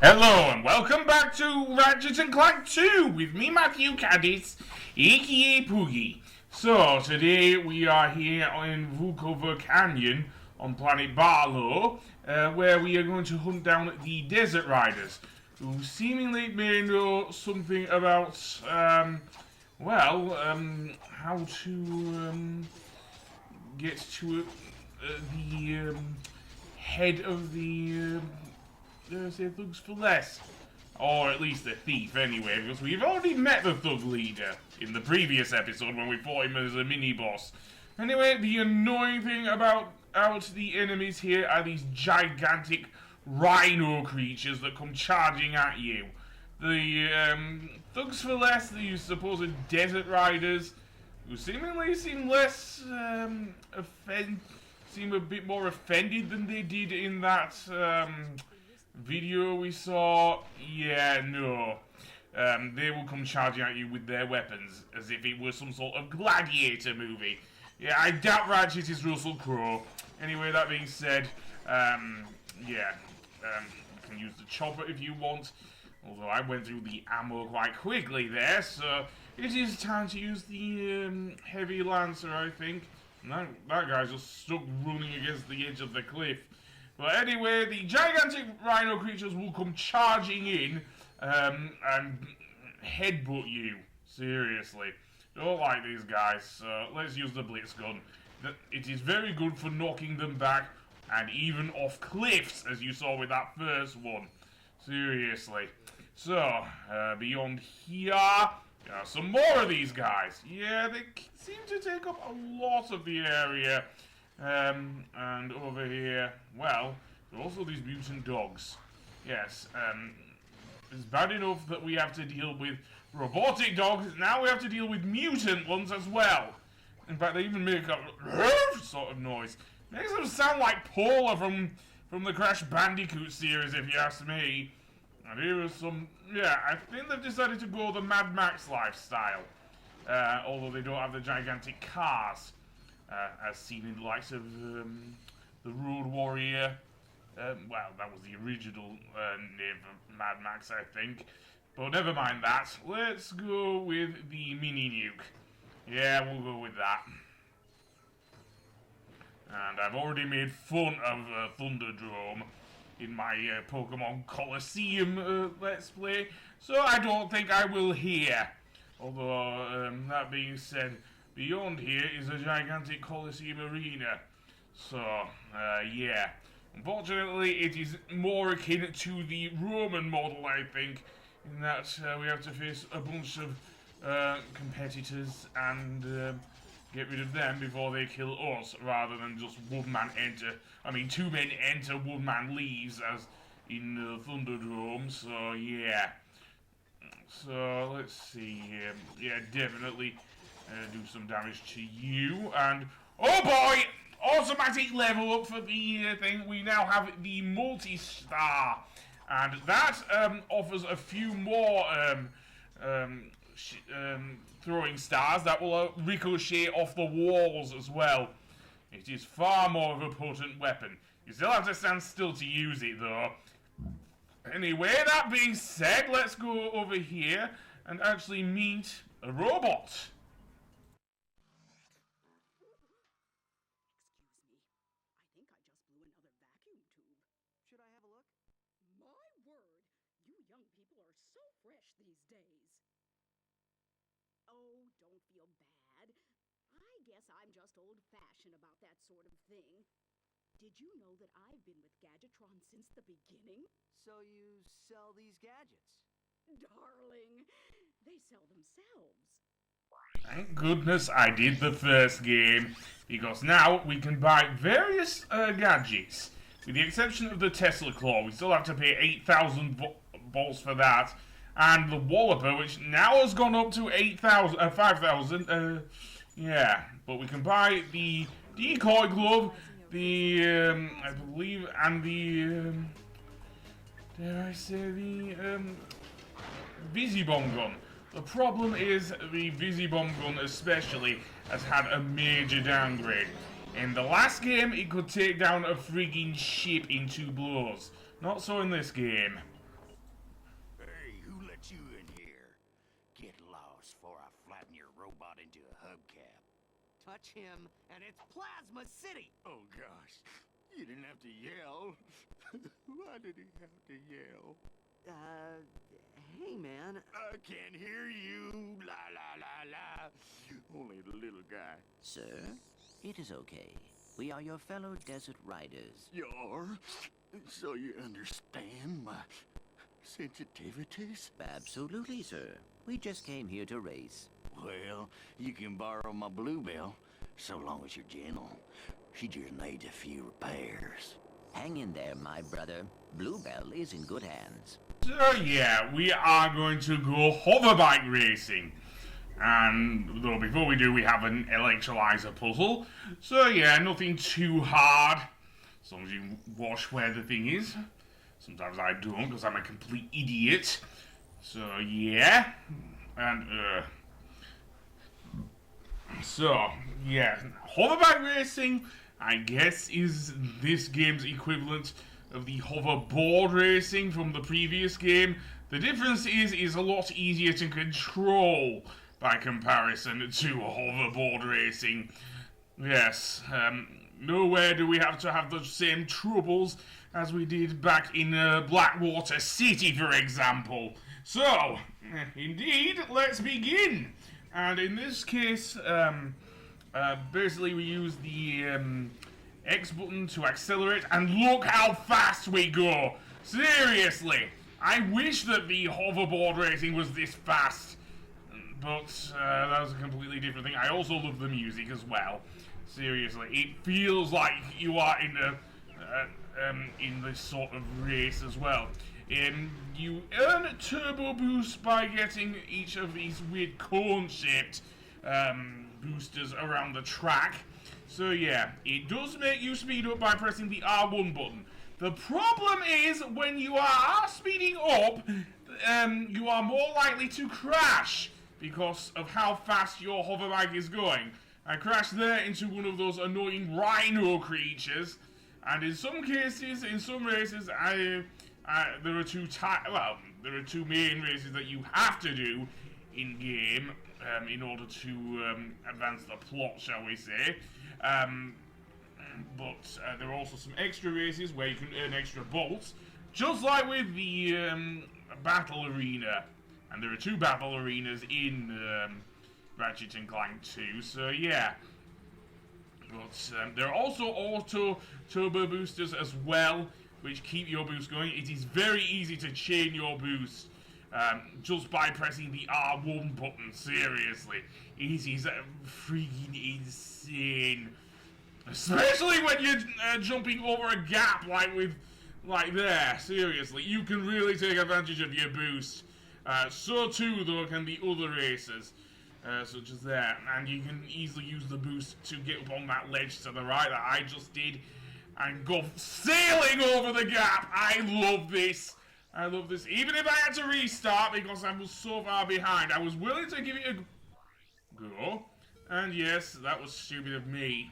Hello and welcome back to Ratchet and Clank 2 with me, Matthew Caddis, aka Poogie. So, today we are here in Vukover Canyon on Planet Barlow, where we are going to hunt down the Desert Riders, who seemingly may know something about, how to get to the head of the say thugs for less. Or at least the thief, anyway, because we've already met the thug leader in the previous episode when we fought him as a mini-boss. Anyway, the annoying thing about the enemies here are these gigantic rhino creatures that come charging at you. The thugs for less, these supposed desert riders, who seemingly seem less seem a bit more offended than they did in that video we saw. Yeah, no. They will come charging at you with their weapons as if it were some sort of gladiator movie. Yeah, I doubt Ratchet is Russell Crowe. Anyway, that being said, you can use the chopper if you want. Although I went through the ammo quite quickly there, so it is time to use the heavy lancer, I think. That guy's just stuck running against the edge of the cliff. But anyway, the gigantic rhino creatures will come charging in and headbutt you. Seriously. Don't like these guys, so let's use the blitz gun. It is very good for knocking them back and even off cliffs, as you saw with that first one. Seriously. So, beyond here, there are some more of these guys. Yeah, they seem to take up a lot of the area. And over here, well, there are also these mutant dogs. Yes, it's bad enough that we have to deal with robotic dogs, now we have to deal with mutant ones as well. In fact, they even make a sort of noise. Makes them sound like Paula from the Crash Bandicoot series, if you ask me. And here is some, I think they've decided to go the Mad Max lifestyle. Although they don't have the gigantic cars. As seen in the likes of the Road Warrior. Well, that was the original name for Mad Max, I think. But never mind that. Let's go with the mini nuke. Yeah, we'll go with that. And I've already made fun of Thunderdrome in my Pokemon Colosseum Let's Play, so I don't think I will here. Although, that being said, beyond here is a gigantic Colosseum arena. So, yeah. Unfortunately, it is more akin to the Roman model, I think, in that we have to face a bunch of competitors and get rid of them before they kill us, rather than just one man enter. I mean, two men enter, one man leaves, as in Thunderdrome, so yeah. So, let's see here. Yeah, definitely do some damage to you, and oh boy! Automatic level up for the thing. We now have the multi-star, and that offers a few more throwing stars that will ricochet off the walls as well. It is far more of a potent weapon. You still have to stand still to use it though. Anyway, that being said, let's go over here and actually meet a robot. Don't feel bad. I guess I'm just old-fashioned about that sort of thing. Did you know that I've been with Gadgetron since the beginning? So you sell these gadgets? Darling, they sell themselves. Thank goodness I did the first game, because now we can buy various gadgets. With the exception of the Tesla Claw, we still have to pay 8,000 bolts for that. And the Walloper, which now has gone up to 5,000. Yeah, but we can buy the Decoy Glove, the, I believe, and the, dare I say, the, Visibomb Gun. The problem is the Visibomb Gun especially has had a major downgrade. In the last game, it could take down a frigging ship in 2 blows. Not so in this game. hubcap. Touch him, and it's Plasma City! Oh gosh, you didn't have to yell. Why did he have to yell? Hey man. I can't hear you. La la la la. Only the little guy. Sir, it is okay. We are your fellow desert riders. You're? So you understand my sensitivities? Absolutely, sir. We just came here to race. Well, you can borrow my Bluebell, so long as you're gentle. She just needs a few repairs. Hang in there, my brother. Bluebell is in good hands. So yeah, we are going to go hoverbike racing. And though before we do, we have an electrolyzer puzzle. So yeah, nothing too hard. As long as you watch where the thing is. Sometimes I don't, because I'm a complete idiot. So yeah. And so yeah, hoverbike racing, I guess, is this game's equivalent of the hoverboard racing from the previous game. The difference is a lot easier to control by comparison to hoverboard racing. Yes, nowhere do we have to have the same troubles as we did back in Blackwater City, for example. So, indeed, let's begin. And in this case, basically we use the X button to accelerate, and look how fast we go! Seriously! I wish that the hoverboard racing was this fast. But that was a completely different thing. I also love the music as well. Seriously, it feels like you are in this sort of race as well. You earn turbo boost by getting each of these weird cone-shaped boosters around the track. So yeah, it does make you speed up by pressing the R1 button. The problem is when you are speeding up, you are more likely to crash because of how fast your hoverbike is going. I crashed there into one of those annoying rhino creatures, and in some cases, in some races, there are two main races that you have to do in game in order to advance the plot, shall we say. But there are also some extra races where you can earn extra bolts, just like with the battle arena. And there are two battle arenas in Ratchet and Clank 2, so yeah. But there are also auto turbo boosters as well, which keep your boost going. It is very easy to chain your boost just by pressing the R1 button, seriously. It is freaking insane. Especially when you're jumping over a gap like there, seriously. You can really take advantage of your boost. So too, though, can the other races, such as that. And you can easily use the boost to get up on that ledge to the right that I just did and go sailing over the gap. I love this. I love this. Even if I had to restart because I was so far behind, I was willing to give it a go. And yes, that was stupid of me.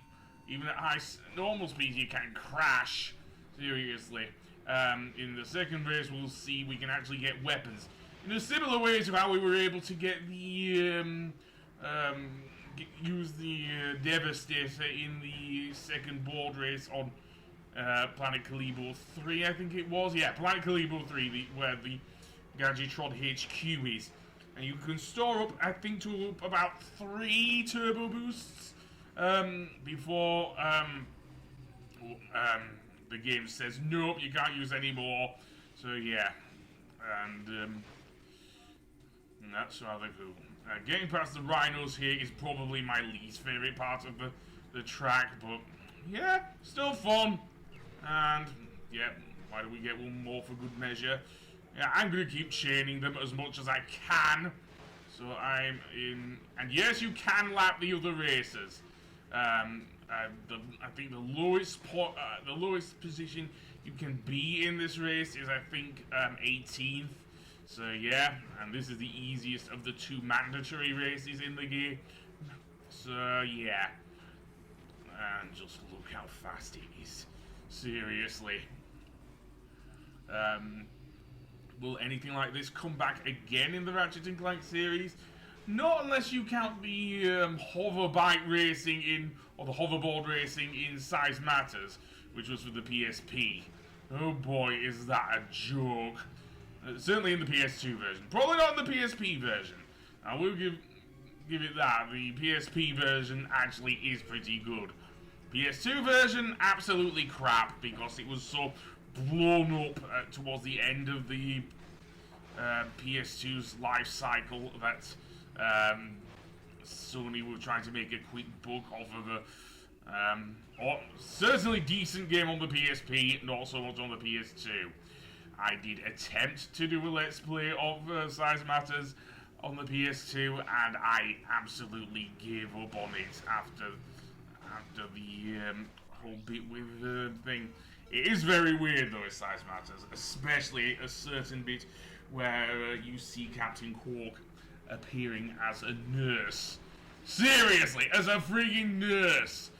Even at high normal speeds, you can crash. Seriously. In the second race, we'll see we can actually get weapons. In a similar way to how we were able to get the, use the Devastator in the second board race on Planet Barlow 3, I think it was. Yeah, Planet Barlow 3, where the Gadgetron HQ is. And you can store up, I think, to about 3 turbo boosts before the game says, nope, you can't use any more. So, yeah. And that's rather cool. Getting past the rhinos here is probably my least favourite part of the track, but yeah, still fun. And yeah, why don't we get one more for good measure? Yeah, I'm gonna keep chaining them as much as I can. So I'm in, and yes, you can lap the other racers. I think the lowest position you can be in this race is, I think, 18th. So yeah, and this is the easiest of the 2 mandatory races in the game. So yeah, and just look how fast it is. Seriously. Will anything like this come back again in the Ratchet and Clank series? Not unless you count the hover bike racing or the hoverboard racing in Size Matters, which was for the PSP. Oh boy, is that a joke. Certainly in the PS2 version. Probably not in the PSP version. I will give it that. The PSP version actually is pretty good. PS2 version, absolutely crap, because it was so blown up towards the end of the PS2's life cycle that Sony were trying to make a quick buck off of a certainly decent game on the PSP, not so much on the PS2. I did attempt to do a Let's Play of Size Matters on the PS2, and I absolutely gave up on it after the whole bit with the thing. It is very weird though, Size Matters, especially a certain bit where you see Captain Quark appearing as a nurse. Seriously, as a freaking nurse!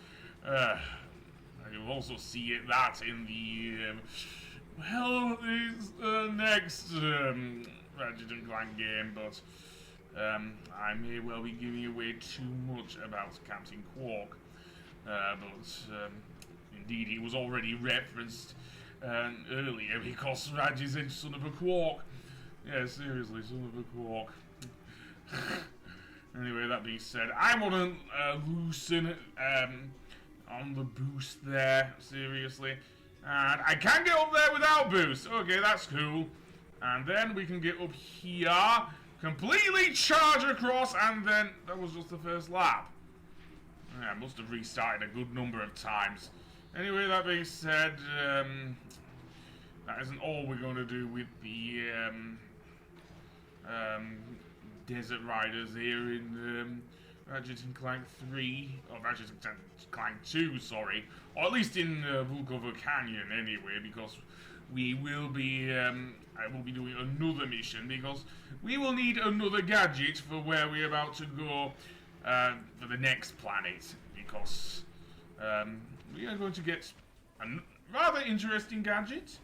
You also see that in the, next Ratchet and Clank game, but I may well be giving away too much about Captain Quark. Indeed, he was already referenced earlier because Ratchet's a son of a quark. Yeah, seriously, son of a quark. Anyway, that being said, I want to loosen on the boost there, seriously. And I can get up there without boost. Okay, that's cool. And then we can get up here, completely charge across, and then that was just the first lap. Yeah, I must have restarted a good number of times. Anyway, that being said, that isn't all we're going to do with the Desert Riders here in Ratchet and Clank 3, or Ratchet and Clank 2, sorry, or at least in Vulcover Canyon anyway, because we will be, I will be doing another mission, because we will need another gadget for where we're about to go for the next planet, because we are going to get a rather interesting gadget,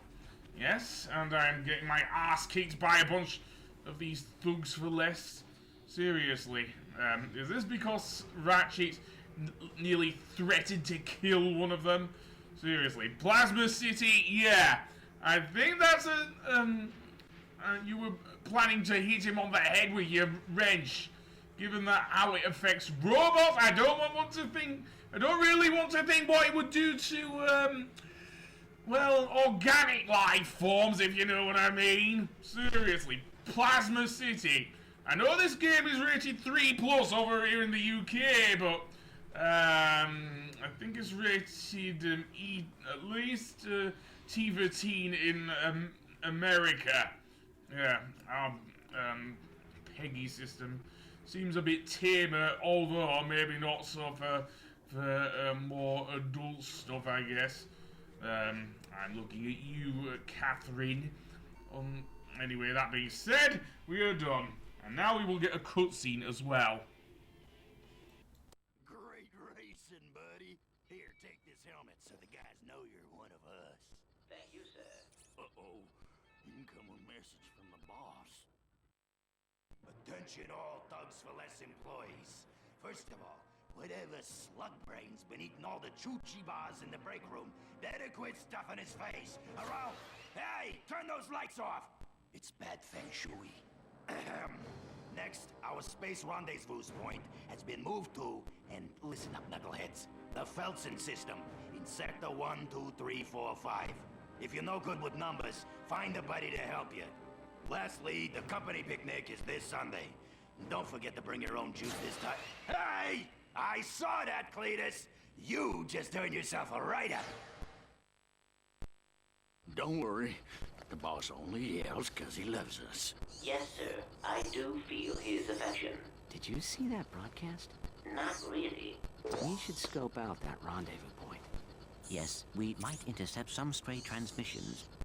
yes, and I'm getting my ass kicked by a bunch of these thugs for less. Seriously, is this because Ratchet nearly threatened to kill one of them? Seriously, Plasma City, yeah, I think that's you were planning to hit him on the head with your wrench. Given that how it affects robots, I don't really want to think what it would do to, well, organic life forms, if you know what I mean. Seriously, Plasma City. I know this game is rated 3+ over here in the UK, but I think it's rated at least T13 in America. Yeah, our PEGI system seems a bit tamer, although maybe not so for more adult stuff, I guess. I'm looking at you, Catherine. Anyway, that being said, we are done. And now we will get a cutscene as well. Great racing, buddy. Here, take this helmet so the guys know you're one of us. Thank you, sir. Uh-oh. Incoming message from the boss. Attention all thugs for less employees. First of all, whatever slug brain's been eating all the choo-chee bars in the break room, better quit stuffing his face. Around. Hey, turn those lights off. It's bad feng shui. Next, our space rendezvous point has been moved to, and listen up, knuckleheads, the Felsen system in Sector 1, 2, 3, 4, 5. If you're no good with numbers, find a buddy to help you. Lastly, the company picnic is this Sunday. Don't forget to bring your own juice this time. Hey! I saw that, Cletus! You just earned yourself a write-up. Don't worry. The boss only yells because he loves us. Yes, sir. I do feel his affection. Did you see that broadcast? Not really. We should scope out that rendezvous point. Yes, we might intercept some stray transmissions.